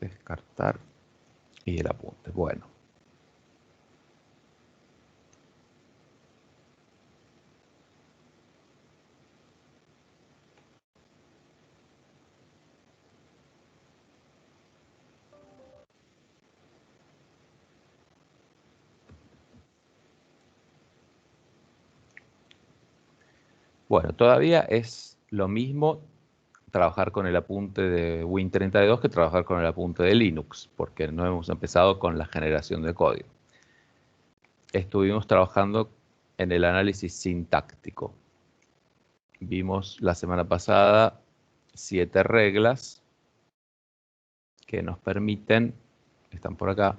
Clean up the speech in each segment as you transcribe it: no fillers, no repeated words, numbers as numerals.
descartar y el apunte. Bueno. Bueno, todavía es lo mismo trabajar con el apunte de Win32 que trabajar con el apunte de Linux, porque no hemos empezado con la generación de código. Estuvimos trabajando en el análisis sintáctico. Vimos la semana pasada 7 reglas que nos permiten, están por acá,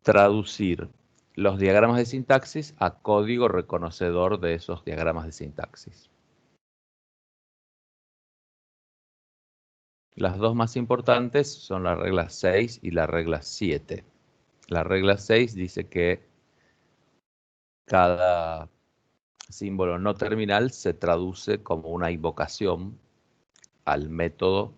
traducir los diagramas de sintaxis a código reconocedor de esos diagramas de sintaxis. Las dos más importantes son la regla 6 y la regla 7. La regla 6 dice que cada símbolo no terminal se traduce como una invocación al método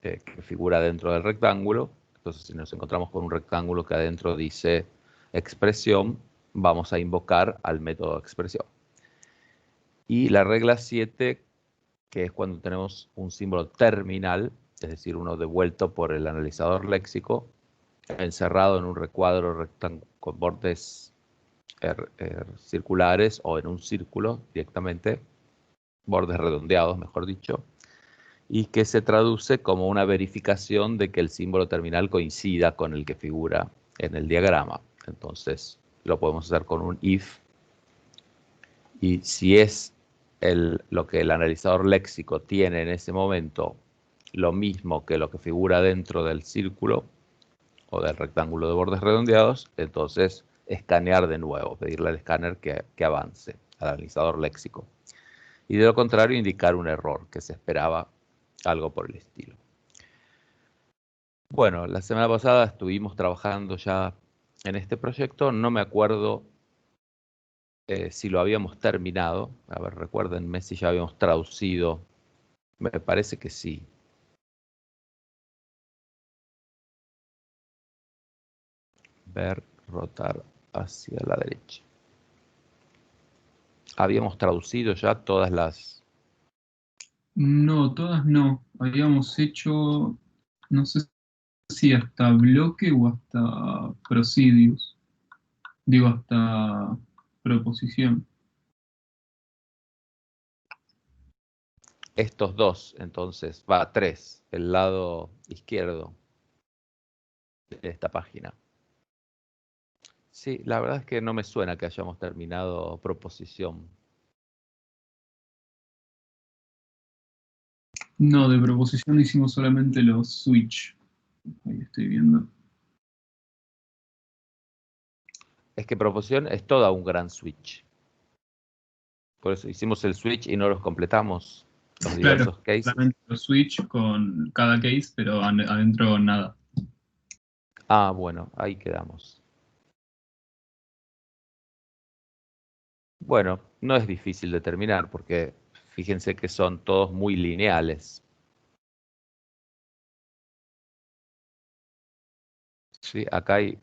que figura dentro del rectángulo. Entonces, si nos encontramos con un rectángulo que adentro dice expresión, vamos a invocar al método expresión. Y la regla 7, que es cuando tenemos un símbolo terminal, es decir, uno devuelto por el analizador léxico, encerrado en un recuadro con bordes circulares o en un círculo directamente, bordes redondeados, mejor dicho, y que se traduce como una verificación de que el símbolo terminal coincida con el que figura en el diagrama. Entonces, lo podemos hacer con un if, y si es lo que el analizador léxico tiene en ese momento lo mismo que lo que figura dentro del círculo o del rectángulo de bordes redondeados, entonces escanear de nuevo, pedirle al escáner que avance al analizador léxico. Y de lo contrario, indicar un error, que se esperaba algo por el estilo. Bueno, la semana pasada estuvimos trabajando ya en este proyecto. No me acuerdo si lo habíamos terminado. A ver, recuérdenme si ya habíamos traducido. Me parece que sí. Ver, rotar hacia la derecha. Habíamos traducido ya todas las... No, todas no. Habíamos hecho, no sé si hasta bloque o hasta prosidios. Digo, hasta proposición. Estos dos, entonces, va, 3, el lado izquierdo de esta página. Sí, la verdad es que no me suena que hayamos terminado proposición. No, de proposición hicimos solamente los switch. Ahí estoy viendo. Es que proposición es toda un gran switch. Por eso hicimos el switch y no los completamos, los Claro, diversos cases. solamente los switch con cada case, pero adentro nada. Ah, bueno, ahí quedamos. Bueno, no es difícil de terminar porque fíjense que son todos muy lineales. Sí, acá hay...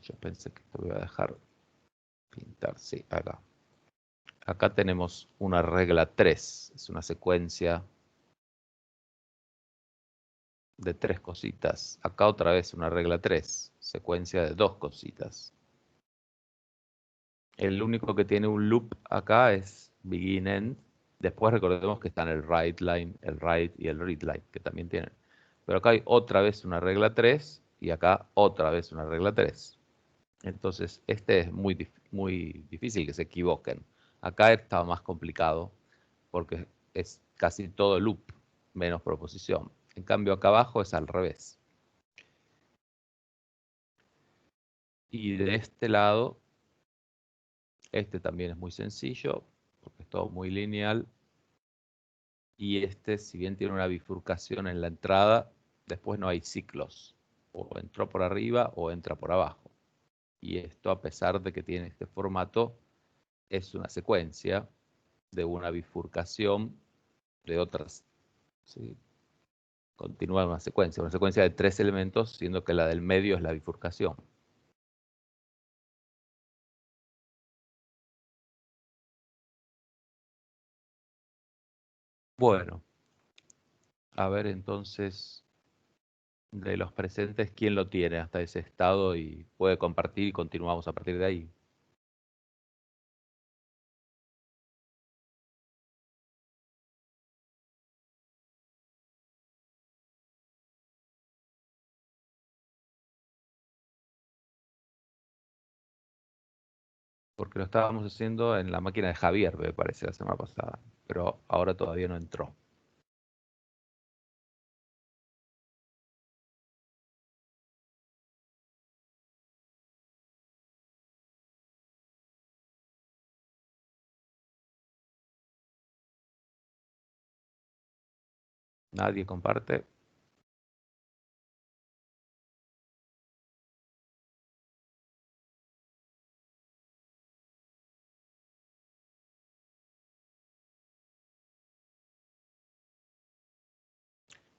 Yo pensé que te voy a dejar pintar. Sí, acá. Acá tenemos una regla 3. Es una secuencia de 3 cositas. Acá otra vez una regla 3. Secuencia de 2 cositas. El único que tiene un loop acá es begin end. Después recordemos que están el write line, el write y el read line, que también tienen. Pero acá hay otra vez una regla 3 y acá otra vez una regla 3. Entonces, este es muy difícil que se equivoquen. Acá está más complicado porque es casi todo loop menos proposición. En cambio, acá abajo es al revés. Y de este lado, este también es muy sencillo porque es todo muy lineal. Y este, si bien tiene una bifurcación en la entrada, después no hay ciclos. O entró por arriba o entra por abajo. Y esto, a pesar de que tiene este formato, es una secuencia de una bifurcación de otras. ¿Sí? Continúa una secuencia de 3 elementos, siendo que la del medio es la bifurcación. Bueno, a ver entonces, de los presentes, ¿quién lo tiene hasta ese estado y puede compartir y continuamos a partir de ahí? Porque lo estábamos haciendo en la máquina de Javier, me parece, la semana pasada, pero ahora todavía no entró. Nadie comparte.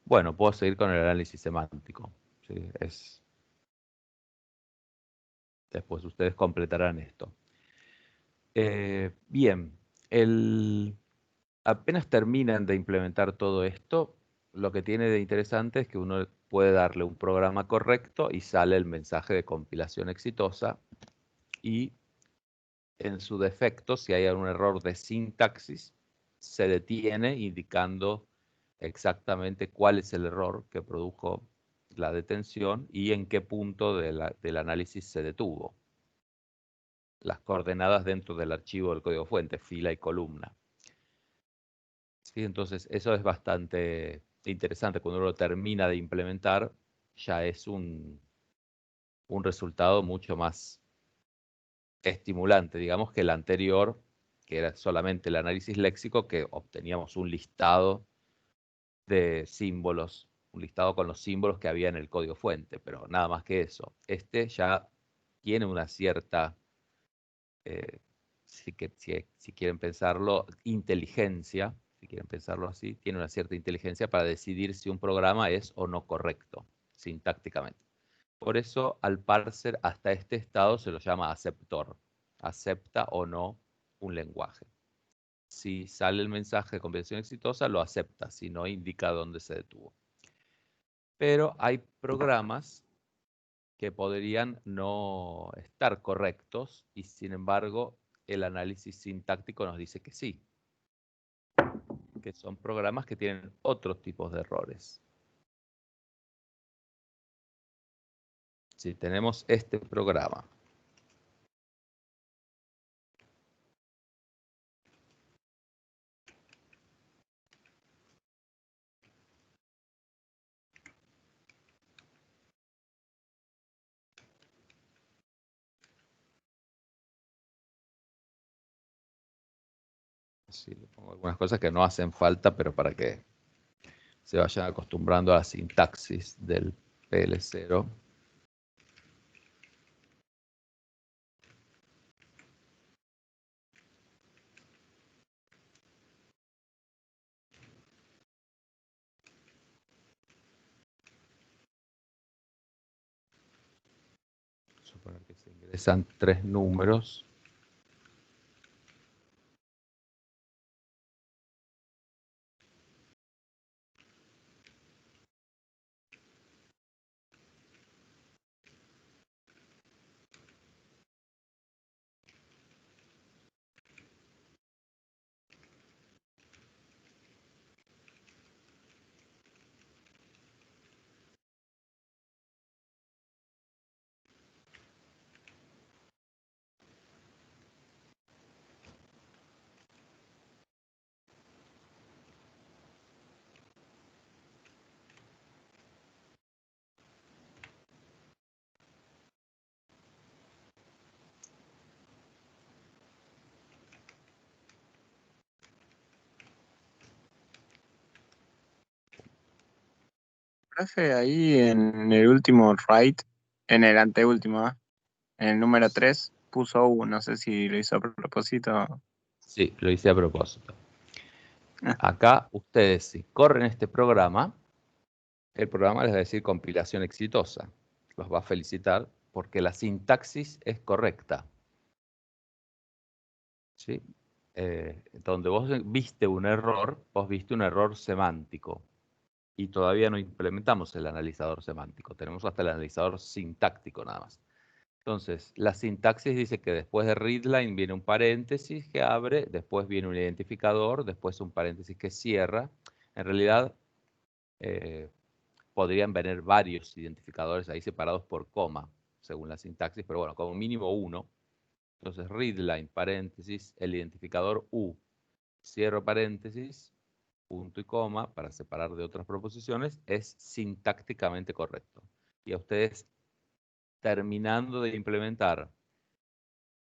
Bueno, puedo seguir con el análisis semántico. ¿Sí? Después ustedes completarán esto. Bien, apenas terminan de implementar todo esto, lo que tiene de interesante es que uno puede darle un programa correcto y sale el mensaje de compilación exitosa, y en su defecto, si hay algún error de sintaxis, se detiene indicando exactamente cuál es el error que produjo la detención y en qué punto del análisis se detuvo. Las coordenadas dentro del archivo del código fuente, fila y columna. ¿Sí? Entonces, eso es bastante interesante. Cuando uno lo termina de implementar, ya es un resultado mucho más estimulante, digamos, que el anterior, que era solamente el análisis léxico, que obteníamos un listado de símbolos, un listado con los símbolos que había en el código fuente, pero nada más que eso. Este ya tiene una cierta, si quieren pensarlo, inteligencia, si quieren pensarlo así, tiene una cierta inteligencia para decidir si un programa es o no correcto, sintácticamente. Por eso al parser hasta este estado se lo llama aceptor. Acepta o no un lenguaje. Si sale el mensaje de compilación exitosa, lo acepta, si no, indica dónde se detuvo. Pero hay programas que podrían no estar correctos y sin embargo el análisis sintáctico nos dice que sí, que son programas que tienen otros tipos de errores. Si tenemos este programa, sí, le pongo algunas cosas que no hacen falta, pero para que se vayan acostumbrando a la sintaxis del PL0. Suponer que se ingresan 3 números. Profe, ahí en el último write, en el anteúltimo, en el número 3, puso U, no sé si lo hizo a propósito. Sí, lo hice a propósito. Ah. Acá ustedes, si corren este programa, el programa les va a decir compilación exitosa. Los va a felicitar porque la sintaxis es correcta. ¿Sí? Donde vos viste un error, vos viste un error semántico. Y todavía no implementamos el analizador semántico. Tenemos hasta el analizador sintáctico nada más. Entonces, la sintaxis dice que después de readline viene un paréntesis que abre, después viene un identificador, después un paréntesis que cierra. En realidad, podrían venir varios identificadores ahí separados por coma, según la sintaxis, pero bueno, como mínimo uno. Entonces, readline, paréntesis, el identificador U, cierro paréntesis, punto y coma, para separar de otras proposiciones, es sintácticamente correcto. Y a ustedes, terminando de implementar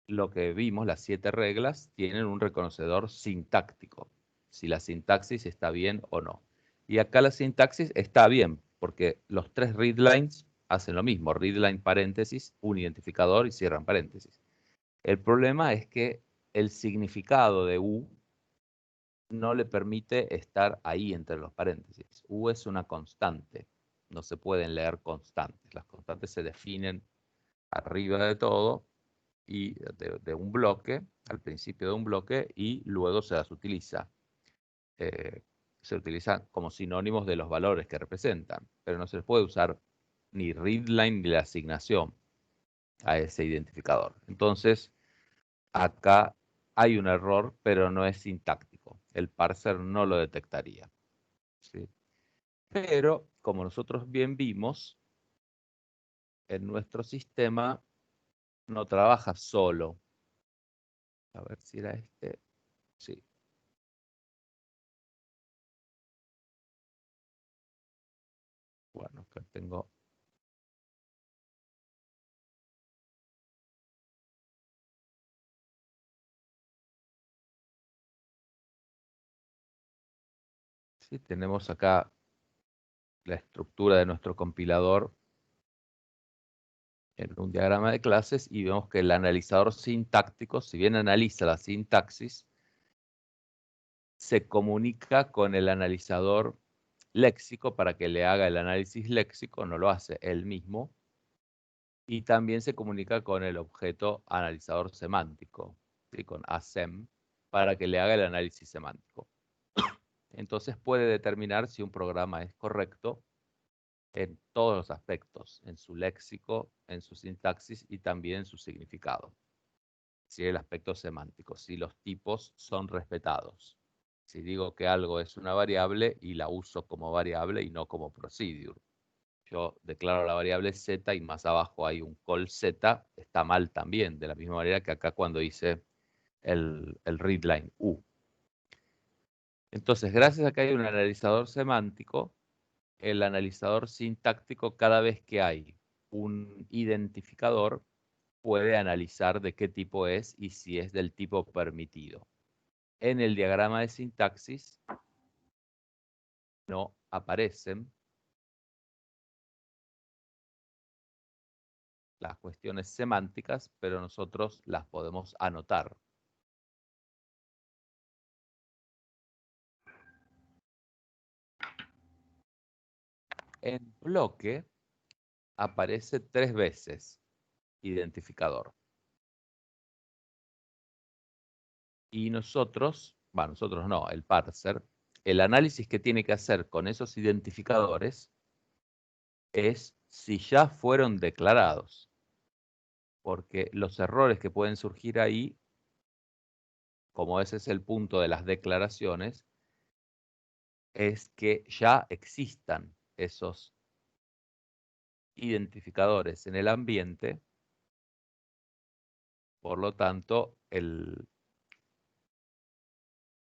lo que vimos, las 7 reglas, tienen un reconocedor sintáctico, si la sintaxis está bien o no. Y acá la sintaxis está bien, porque los 3 readlines hacen lo mismo, readline paréntesis, un identificador y cierran paréntesis. El problema es que el significado de U no le permite estar ahí entre los paréntesis. U es una constante, no se pueden leer constantes. Las constantes se definen arriba de todo y de un bloque, al principio de un bloque, y luego se las utiliza. Se utilizan como sinónimos de los valores que representan, pero no se les puede usar ni readline ni la asignación a ese identificador. Entonces, acá hay un error, pero no es sintáctico. El parser no lo detectaría. ¿Sí? Pero, como nosotros bien vimos, en nuestro sistema no trabaja solo. A ver si era este. Sí. Bueno, acá tengo. Sí, tenemos acá la estructura de nuestro compilador en un diagrama de clases y vemos que el analizador sintáctico, si bien analiza la sintaxis, se comunica con el analizador léxico para que le haga el análisis léxico, no lo hace él mismo, y también se comunica con el objeto analizador semántico, ¿sí? Con ASEM, para que le haga el análisis semántico. Entonces puede determinar si un programa es correcto en todos los aspectos, en su léxico, en su sintaxis y también en su significado. Si el aspecto semántico, si los tipos son respetados. Si digo que algo es una variable y la uso como variable y no como procedure. Yo declaro la variable z y más abajo hay un call z, está mal también, de la misma manera que acá cuando hice el readline u. Entonces, gracias a que hay un analizador semántico, el analizador sintáctico, cada vez que hay un identificador, puede analizar de qué tipo es y si es del tipo permitido. En el diagrama de sintaxis no aparecen las cuestiones semánticas, pero nosotros las podemos anotar. En bloque aparece 3 veces identificador. Y nosotros no, el parser, el análisis que tiene que hacer con esos identificadores es si ya fueron declarados. Porque los errores que pueden surgir ahí, como ese es el punto de las declaraciones, es que ya existan esos identificadores en el ambiente. Por lo tanto, el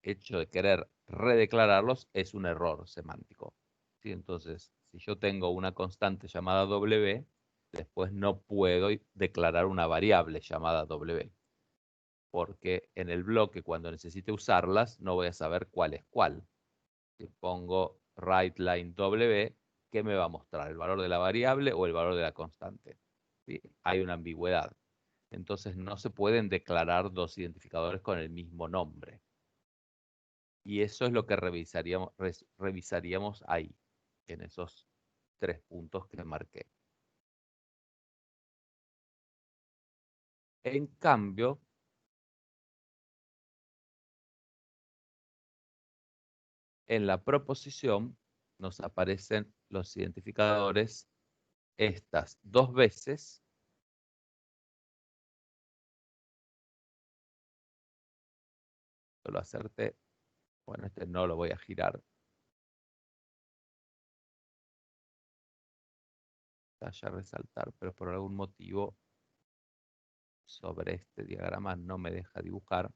hecho de querer redeclararlos es un error semántico. ¿Sí? Entonces, si yo tengo una constante llamada W, después no puedo declarar una variable llamada W. Porque en el bloque, cuando necesite usarlas, no voy a saber cuál es cuál. Si pongo writeLine W, ¿qué me va a mostrar? ¿El valor de la variable o el valor de la constante? ¿Sí? Hay una ambigüedad. Entonces no se pueden declarar dos identificadores con el mismo nombre. Y eso es lo que revisaríamos ahí, en esos 3 puntos que marqué. En cambio, en la proposición nos aparecen los identificadores estas 2 veces. Solo hacerte, bueno, este no lo voy a girar. Talla resaltar, pero por algún motivo sobre este diagrama no me deja dibujar.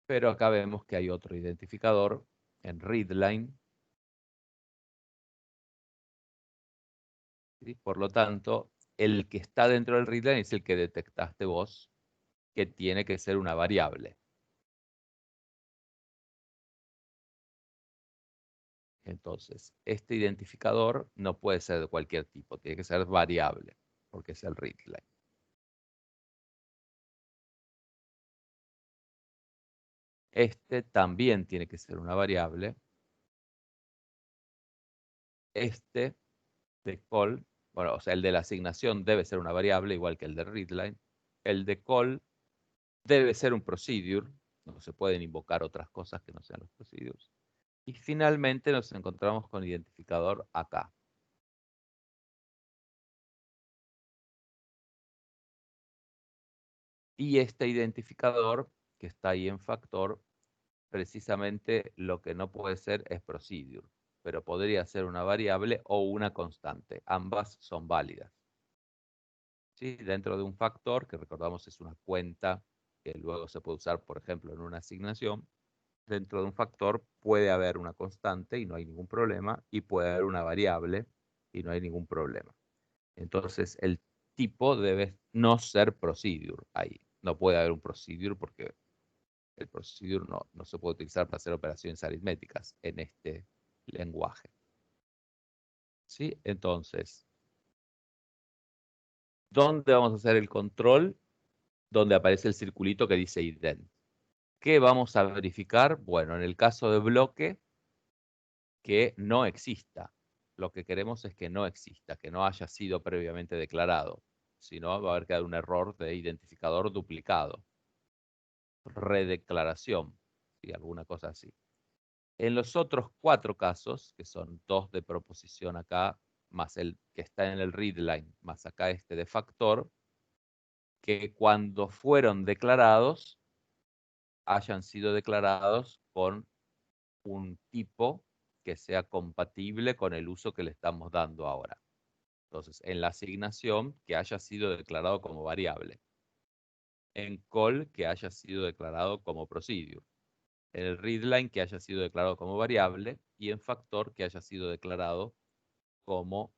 Pero acá vemos que hay otro identificador en readline. ¿Sí? Por lo tanto, el que está dentro del readline es el que detectaste vos, que tiene que ser una variable. Entonces, este identificador no puede ser de cualquier tipo, tiene que ser variable, porque es el readline. Este también tiene que ser una variable. Este de call, bueno, o sea, el de la asignación debe ser una variable, igual que el de readline. El de call debe ser un procedure, no se pueden invocar otras cosas que no sean los procedures. Y finalmente nos encontramos con identificador acá. Y este identificador que está ahí en factor, precisamente lo que no puede ser es procedure, pero podría ser una variable o una constante. Ambas son válidas. ¿Sí? Dentro de un factor, que recordamos es una cuenta que luego se puede usar, por ejemplo, en una asignación, dentro de un factor puede haber una constante y no hay ningún problema, y puede haber una variable y no hay ningún problema. Entonces, el tipo debe no ser procedure ahí. No puede haber un procedure porque el procedure no se puede utilizar para hacer operaciones aritméticas en este lenguaje. ¿Sí? Entonces, ¿dónde vamos a hacer el control? Donde aparece el circulito que dice ident. ¿Qué vamos a verificar? Bueno, en el caso de bloque, que no exista. Lo que queremos es que no exista, que no haya sido previamente declarado. Si no, va a haber quedado un error de identificador duplicado. Redeclaración, y alguna cosa así. En los otros 4 casos, que son 2 de proposición acá, más el que está en el readline, más acá este de factor, que cuando fueron declarados, hayan sido declarados con un tipo que sea compatible con el uso que le estamos dando ahora. Entonces, en la asignación, que haya sido declarado como variable. En call, que haya sido declarado como procedure. En el readline, que haya sido declarado como variable. Y en factor, que haya sido declarado como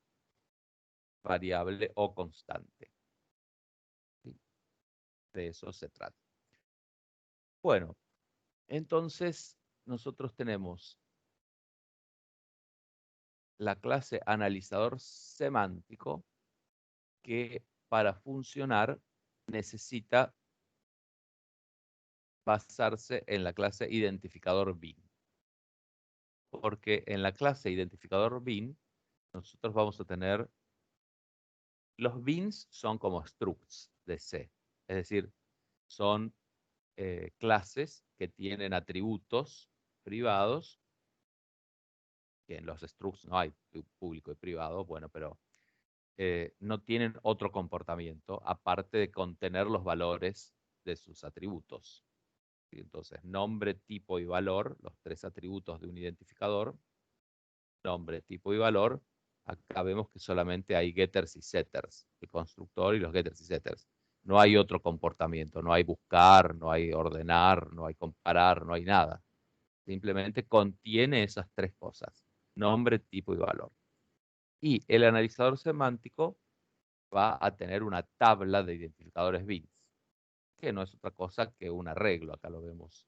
variable o constante. ¿Sí? De eso se trata. Bueno, entonces nosotros tenemos la clase analizador semántico que para funcionar necesita basarse en la clase identificador bin. Porque en la clase identificador bin nosotros vamos a tener, los bins son como structs de C, es decir, son clases que tienen atributos privados, que en los structs no hay público y privado, bueno, pero no tienen otro comportamiento aparte de contener los valores de sus atributos. Entonces, nombre, tipo y valor, los 3 atributos de un identificador, nombre, tipo y valor, acá vemos que solamente hay getters y setters, el constructor y los getters y setters. No hay otro comportamiento, no hay buscar, no hay ordenar, no hay comparar, no hay nada. Simplemente contiene esas 3 cosas, nombre, tipo y valor. Y el analizador semántico va a tener una tabla de identificadores bins, que no es otra cosa que un arreglo, acá lo vemos.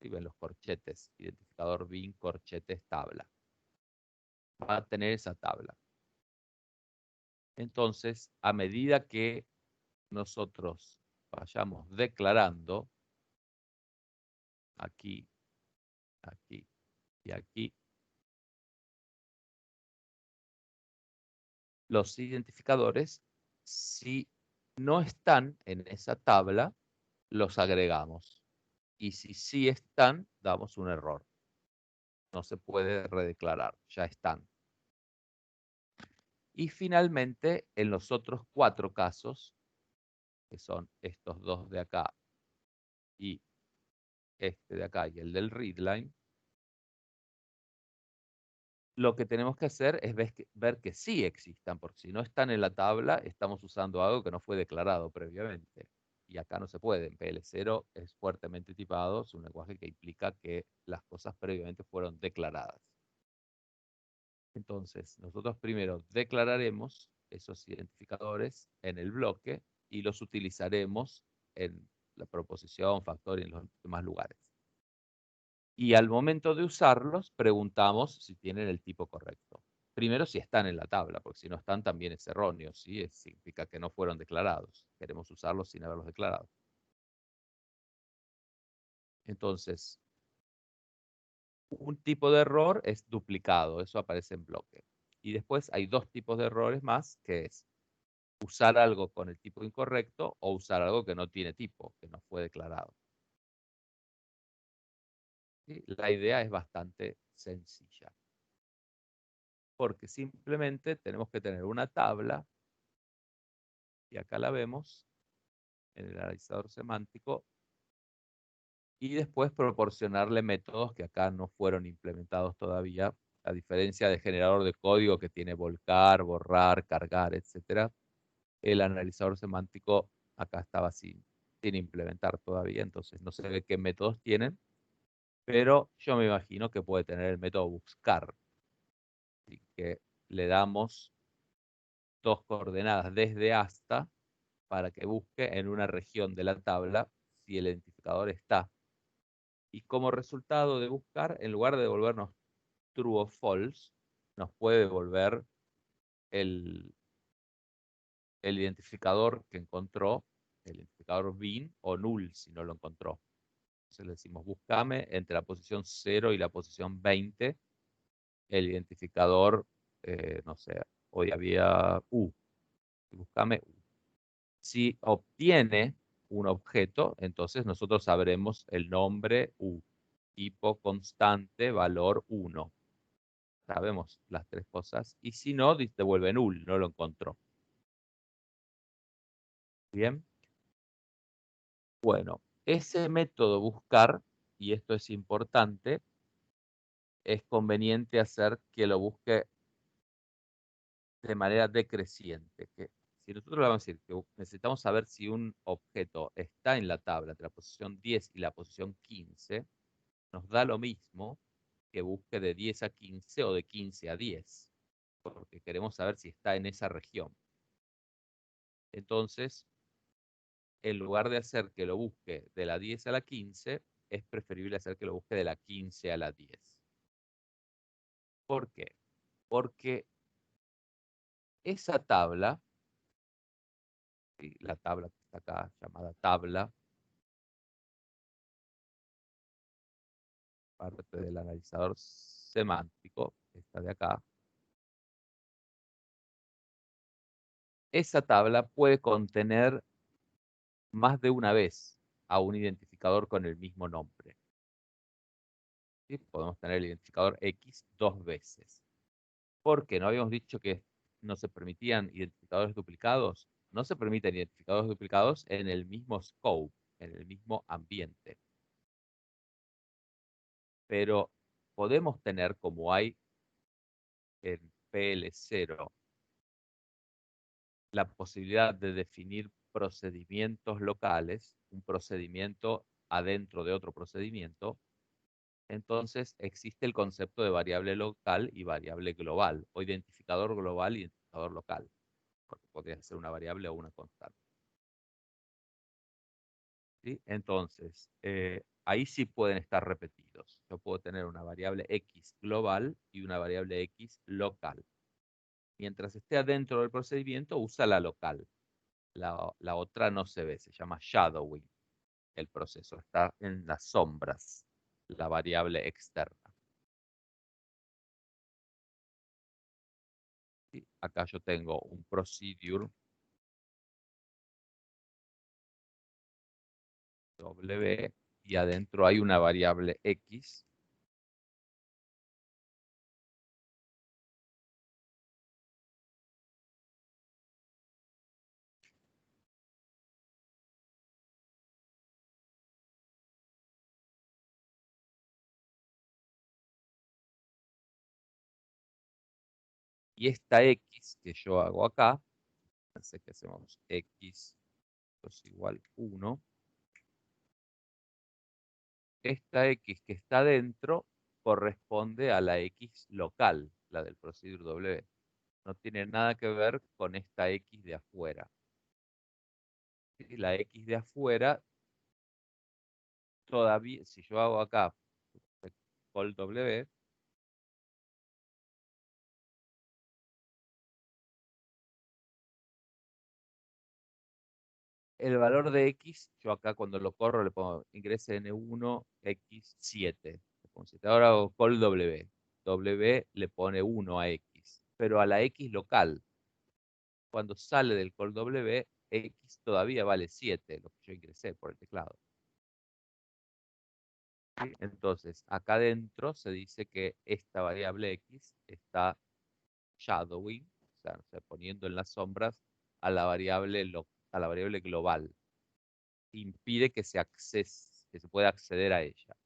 Si ven los corchetes, identificador bin, corchetes, tabla. Va a tener esa tabla. Entonces, a medida que nosotros vayamos declarando aquí, aquí y aquí los identificadores, si no están en esa tabla, los agregamos. Y si sí están, damos un error. No se puede redeclarar, ya están. Y finalmente, en los otros 4 casos, que son estos 2 de acá y este de acá y el del readline, lo que tenemos que hacer es ver que sí existan, porque si no están en la tabla, estamos usando algo que no fue declarado previamente. Y acá no se puede. En PL0 es fuertemente tipado, es un lenguaje que implica que las cosas previamente fueron declaradas. Entonces, nosotros primero declararemos esos identificadores en el bloque y los utilizaremos en la proposición, factor y en los demás lugares. Y al momento de usarlos, preguntamos si tienen el tipo correcto. Primero, si están en la tabla, porque si no están, también es erróneo, ¿sí? Significa que no fueron declarados. Queremos usarlos sin haberlos declarado. Entonces, un tipo de error es duplicado, eso aparece en bloque. Y después hay 2 tipos de errores más, que es usar algo con el tipo incorrecto o usar algo que no tiene tipo, que no fue declarado. ¿Sí? La idea es bastante sencilla. Porque simplemente tenemos que tener una tabla, y acá la vemos, en el analizador semántico, y después proporcionarle métodos que acá no fueron implementados todavía, a diferencia de generador de código que tiene volcar, borrar, cargar, etc. El analizador semántico acá estaba sin implementar todavía, entonces no se ve qué métodos tienen, pero yo me imagino que puede tener el método buscar, y que le damos 2 coordenadas desde hasta para que busque en una región de la tabla si el identificador está. Y como resultado de buscar, en lugar de devolvernos true o false, nos puede devolver el identificador que encontró, el identificador bin, o null si no lo encontró. Entonces le decimos, búscame entre la posición 0 y la posición 20 el identificador, no sé, hoy había U. Búscame U. Si obtiene un objeto, entonces nosotros sabremos el nombre U, tipo constante, valor 1. Sabemos las 3 cosas. Y si no, devuelve null, no lo encontró. Bien. Bueno, ese método buscar, y esto es importante, es conveniente hacer que lo busque de manera decreciente. Que si nosotros le vamos a decir que necesitamos saber si un objeto está en la tabla entre la posición 10 y la posición 15, nos da lo mismo que busque de 10 a 15 o de 15 a 10, porque queremos saber si está en esa región. Entonces, en lugar de hacer que lo busque de la 10 a la 15, es preferible hacer que lo busque de la 15 a la 10. ¿Por qué? Porque esa tabla, la tabla que está acá llamada tabla, parte del analizador semántico, esta de acá, esa tabla puede contener más de una vez a un identificador con el mismo nombre. ¿Sí? Podemos tener el identificador X 2 veces. ¿Por qué? ¿No habíamos dicho que no se permitían identificadores duplicados? No se permiten identificadores duplicados en el mismo scope, en el mismo ambiente. Pero podemos tener, como hay en PL0, la posibilidad de definir procedimientos locales, un procedimiento adentro de otro procedimiento. Entonces existe el concepto de variable local y variable global, o identificador global y identificador local, porque podría ser una variable o una constante. ¿Sí? Entonces, ahí sí pueden estar repetidos. Yo puedo tener una variable X global y una variable X local. Mientras esté adentro del procedimiento, usa la local. La otra no se ve, se llama shadowing. El proceso está en las sombras, la variable externa. Y acá yo tengo un procedure W y adentro hay una variable X. Y esta X que yo hago acá, así que hacemos X es igual 1. Esta X que está dentro corresponde a la X local, la del procedure W. No tiene nada que ver con esta X de afuera. Y la X de afuera, todavía, si yo hago acá call W, el valor de X, yo acá cuando lo corro le pongo ingrese N1 X7. Ahora hago call W. W le pone 1 a X, pero a la X local. Cuando sale del call W, X todavía vale 7, lo que yo ingresé por el teclado. ¿Sí? Entonces, acá adentro se dice que esta variable X está shadowing, o sea, poniendo en las sombras a la variable global. Impide que que se pueda acceder a ella.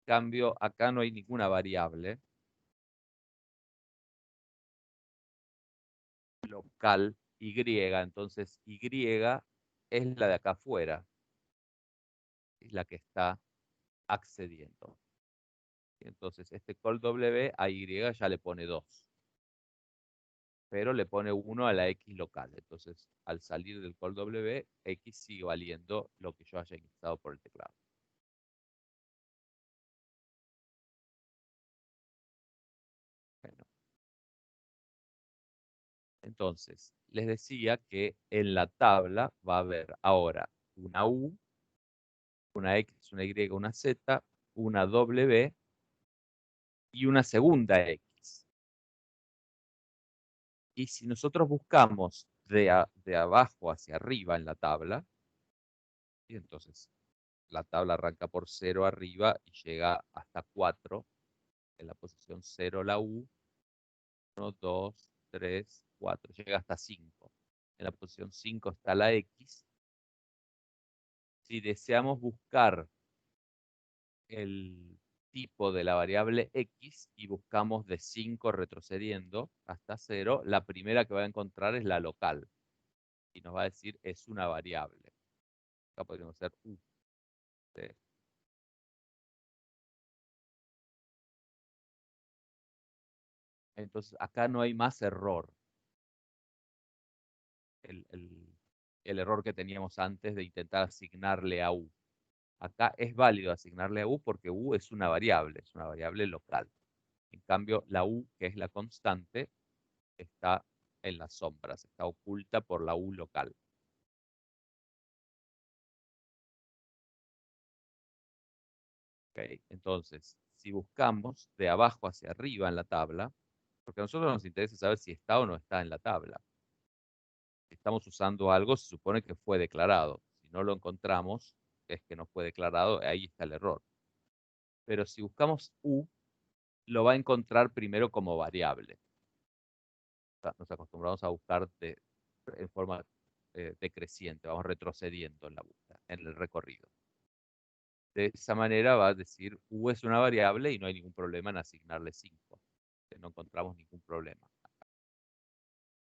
En cambio, acá no hay ninguna variable local Y, entonces Y es la de acá afuera, es la que está accediendo. Entonces, este call W a Y ya le pone 2, pero le pone 1 a la X local. Entonces, al salir del call W, X sigue valiendo lo que yo haya ingresado por el teclado. Bueno, entonces, les decía que en la tabla va a haber ahora una U, una X, una Y, una Z, una W y una segunda X. Y si nosotros buscamos de abajo hacia arriba en la tabla, y entonces la tabla arranca por 0 arriba y llega hasta 4, en la posición 0 la U, 1, 2, 3, 4, llega hasta 5. En la posición 5 está la X. Si deseamos buscar el tipo de la variable X y buscamos de 5 retrocediendo hasta 0, la primera que va a encontrar es la local. Y nos va a decir es una variable. Acá podríamos hacer U. ¿Sí? Entonces acá no hay más error. El error que teníamos antes de intentar asignarle a U. Acá es válido asignarle a U porque U es una variable local. En cambio, la U, que es la constante, está en las sombras, está oculta por la U local. ¿Okay? Entonces, si buscamos de abajo hacia arriba en la tabla, porque a nosotros nos interesa saber si está o no está en la tabla. Si estamos usando algo, se supone que fue declarado. Si no lo encontramos, es que no fue declarado, ahí está el error. Pero si buscamos U, lo va a encontrar primero como variable. O sea, nos acostumbramos a buscar en forma decreciente, vamos retrocediendo en la búsqueda, en el recorrido. De esa manera va a decir U es una variable y no hay ningún problema en asignarle 5. No encontramos ningún problema.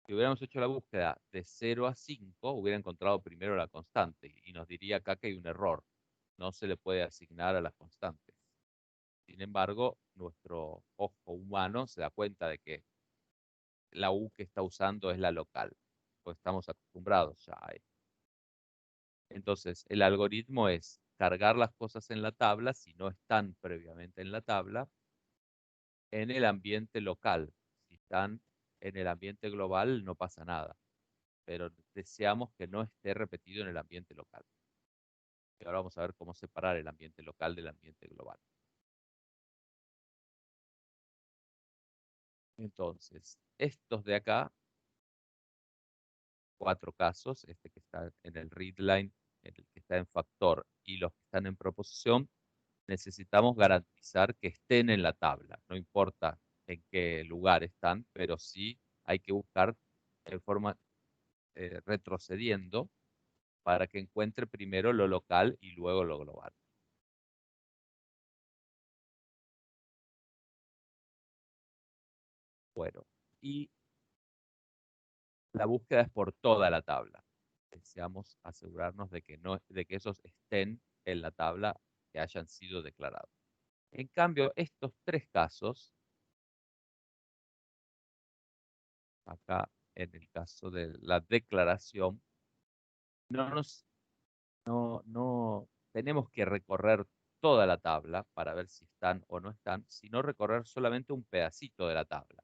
Si hubiéramos hecho la búsqueda de 0 a 5, hubiera encontrado primero la constante y nos diría acá que hay un error. No se le puede asignar a las constantes. Sin embargo, nuestro ojo humano se da cuenta de que la U que está usando es la local, pues estamos acostumbrados ya a esto. Entonces, el algoritmo es cargar las cosas en la tabla, si no están previamente en la tabla, en el ambiente local. Si están en el ambiente global, no pasa nada. Pero deseamos que no esté repetido en el ambiente local. Y ahora vamos a ver cómo separar el ambiente local del ambiente global. Entonces, estos de acá, 4 casos, este que está en el readline, el que está en factor y los que están en proposición, necesitamos garantizar que estén en la tabla. No importa en qué lugar están, pero sí hay que buscar en forma retrocediendo para que encuentre primero lo local y luego lo global. Bueno, y la búsqueda es por toda la tabla. Deseamos asegurarnos de que, no, de que esos estén en la tabla que hayan sido declarados. En cambio, estos 3 casos, acá en el caso de la declaración, no tenemos que recorrer toda la tabla para ver si están o no están, sino recorrer solamente un pedacito de la tabla,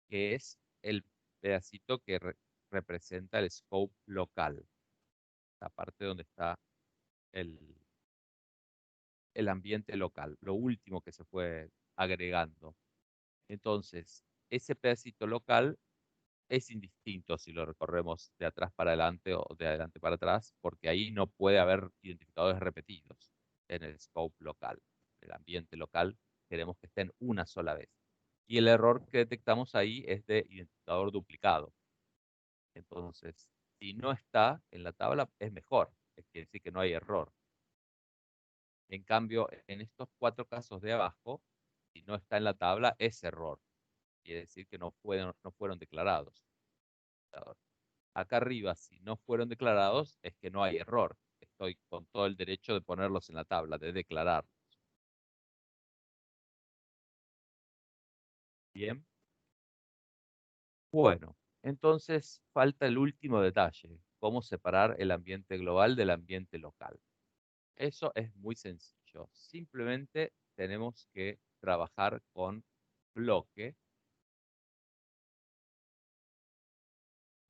que es el pedacito que representa el scope local, la parte donde está el, el ambiente local, lo último que se fue agregando. Entonces, ese pedacito local es indistinto si lo recorremos de atrás para adelante o de adelante para atrás, porque ahí no puede haber identificadores repetidos en el scope local. El ambiente local queremos que estén una sola vez. Y el error que detectamos ahí es de identificador duplicado. Entonces, si no está en la tabla, es mejor. Es quiere decir que no hay error. En cambio, en estos 4 casos de abajo, si no está en la tabla, es error. Quiere decir que no fueron declarados. Acá arriba, si no fueron declarados, es que no hay error. Estoy con todo el derecho de ponerlos en la tabla, de declararlos. Bien. Bueno, entonces falta el último detalle, cómo separar el ambiente global del ambiente local. Eso es muy sencillo. Simplemente tenemos que trabajar con bloque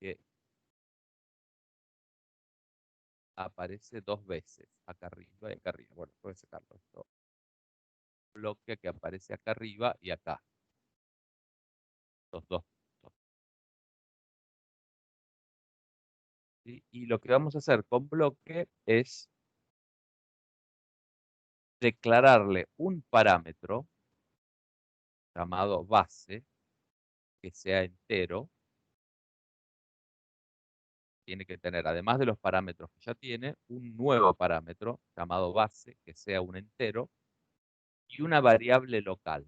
que aparece 2 veces, acá arriba y acá arriba. Bueno, puedes sacarlo esto. Bloque que aparece acá arriba y acá. Los dos puntos. ¿Sí? Y lo que vamos a hacer con bloque es declararle un parámetro llamado base que sea entero. Tiene que tener, además de los parámetros que ya tiene, un nuevo parámetro llamado base que sea un entero y una variable local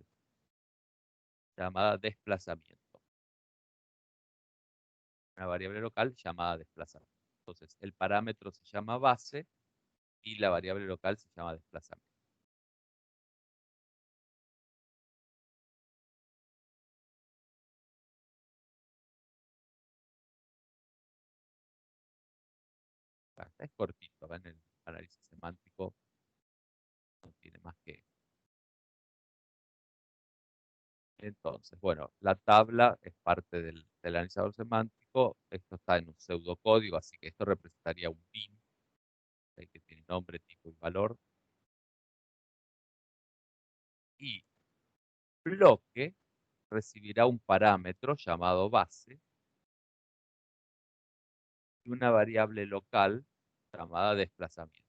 llamada desplazamiento. Una variable local llamada desplazamiento. Entonces, el parámetro se llama base y la variable local se llama desplazamiento. Acá es cortito, acá en el análisis semántico no tiene más que. Entonces, bueno, la tabla es parte del analizador semántico. Esto está en un pseudocódigo, así que esto representaría un bin, que tiene nombre, tipo y valor. Y bloque recibirá un parámetro llamado base y una variable local llamada desplazamiento.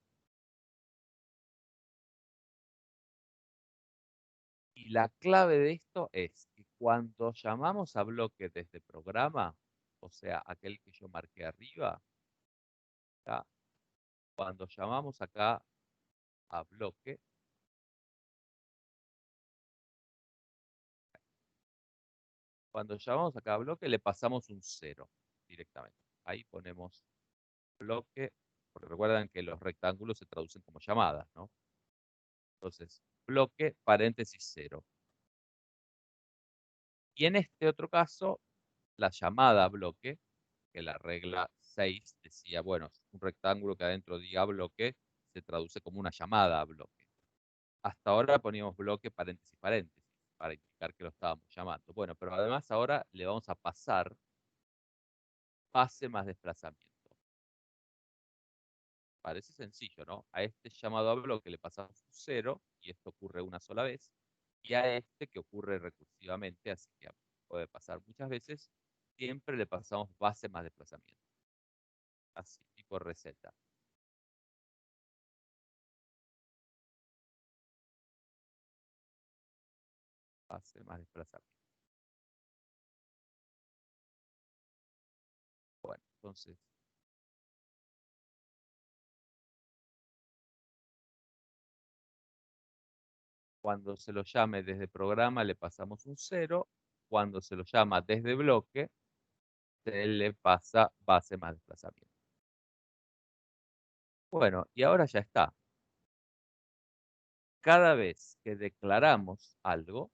Y la clave de esto es que cuando llamamos a bloque desde programa, o sea, aquel que yo marqué arriba, acá, cuando llamamos acá a bloque, cuando llamamos acá a bloque le pasamos un 0 directamente. Ahí ponemos bloque, porque recuerdan que los rectángulos se traducen como llamadas, ¿no? Entonces, bloque, paréntesis 0. Y en este otro caso, la llamada a bloque, que la regla 6 decía, bueno, un rectángulo que adentro diga bloque, se traduce como una llamada a bloque. Hasta ahora poníamos bloque, paréntesis, paréntesis, para indicar que lo estábamos llamando. Bueno, pero además ahora le vamos a pasar base más desplazamiento. Parece sencillo, ¿no? A este llamado a bloque le pasamos un 0 y esto ocurre una sola vez. Y a este que ocurre recursivamente, así que puede pasar muchas veces, siempre le pasamos base más desplazamiento. Así, tipo receta. Base más desplazamiento. Bueno, entonces, cuando se lo llame desde programa le pasamos un 0. Cuando se lo llama desde bloque, se le pasa base más desplazamiento. Bueno, y ahora ya está. Cada vez que declaramos algo,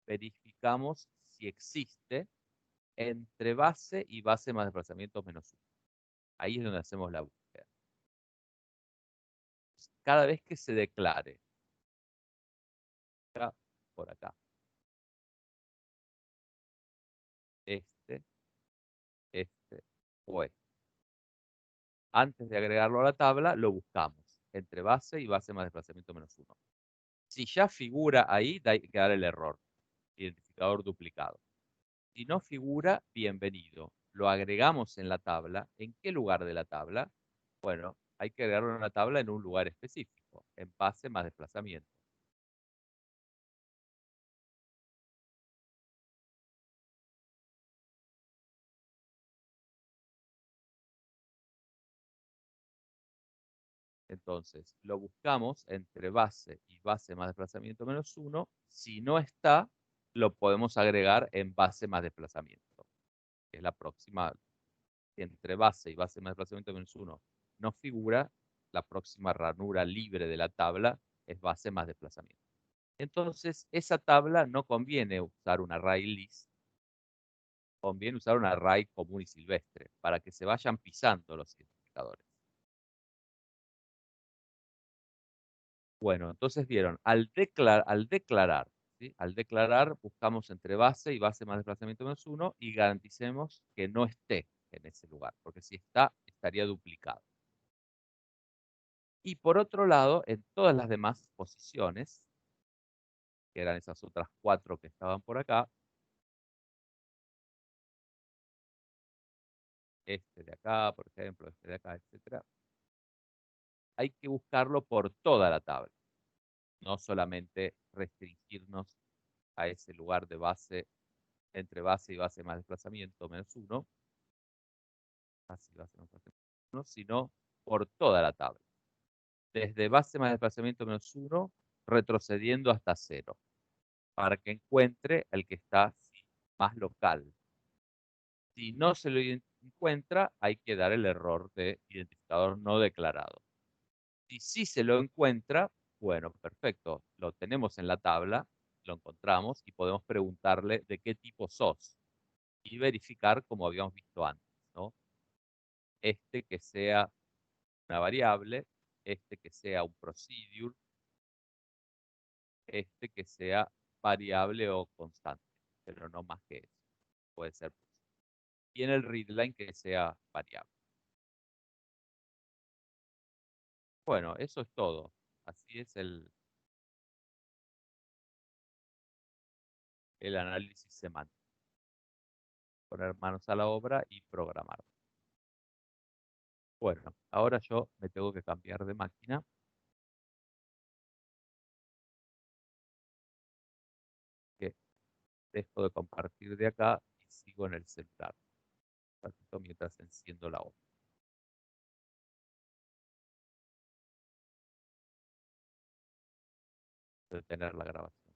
verificamos si existe entre base y base más desplazamiento menos 1. Ahí es donde hacemos la búsqueda. Cada vez que se declare, acá, por acá, este o este. Antes de agregarlo a la tabla, lo buscamos entre base y base más desplazamiento menos 1. Si ya figura ahí, hay que dar el error. Identificador duplicado. Si no figura, bienvenido. Lo agregamos en la tabla. ¿En qué lugar de la tabla? Bueno, hay que agregarlo en la tabla en un lugar específico, en base más desplazamiento. Entonces, lo buscamos entre base y base más desplazamiento menos 1. Si no está, lo podemos agregar en base más desplazamiento, que es la próxima. Entre base y base más desplazamiento menos 1 no figura, la próxima ranura libre de la tabla es base más desplazamiento. Entonces, esa tabla no conviene usar un array list, conviene usar un array común y silvestre para que se vayan pisando los identificadores. Bueno, entonces vieron, al declarar, ¿sí? Al declarar buscamos entre base y base más desplazamiento menos 1 y garanticemos que no esté en ese lugar, porque si está, estaría duplicado. Y por otro lado, en todas las demás posiciones, que eran esas otras 4 que estaban por acá, este de acá, por ejemplo, este de acá, etcétera, hay que buscarlo por toda la tabla, no solamente restringirnos a ese lugar de base, entre base y base más desplazamiento menos 1, así base más desplazamiento menos 1, sino por toda la tabla. Desde base más desplazamiento menos 1, retrocediendo hasta 0, para que encuentre el que está más local. Si no se lo encuentra, hay que dar el error de identificador no declarado. Si sí se lo encuentra, bueno, perfecto, lo tenemos en la tabla, lo encontramos y podemos preguntarle de qué tipo sos y verificar como habíamos visto antes, ¿no? Este que sea una variable, este que sea un procedure, este que sea variable o constante, pero no más que eso. Puede ser. Y en el readline que sea variable. Bueno, eso es todo. Así es el análisis semántico. Poner manos a la obra y programar. Bueno, ahora yo me tengo que cambiar de máquina. Que dejo de compartir de acá y sigo en el celular. Un ratito mientras enciendo la obra. Detener la grabación.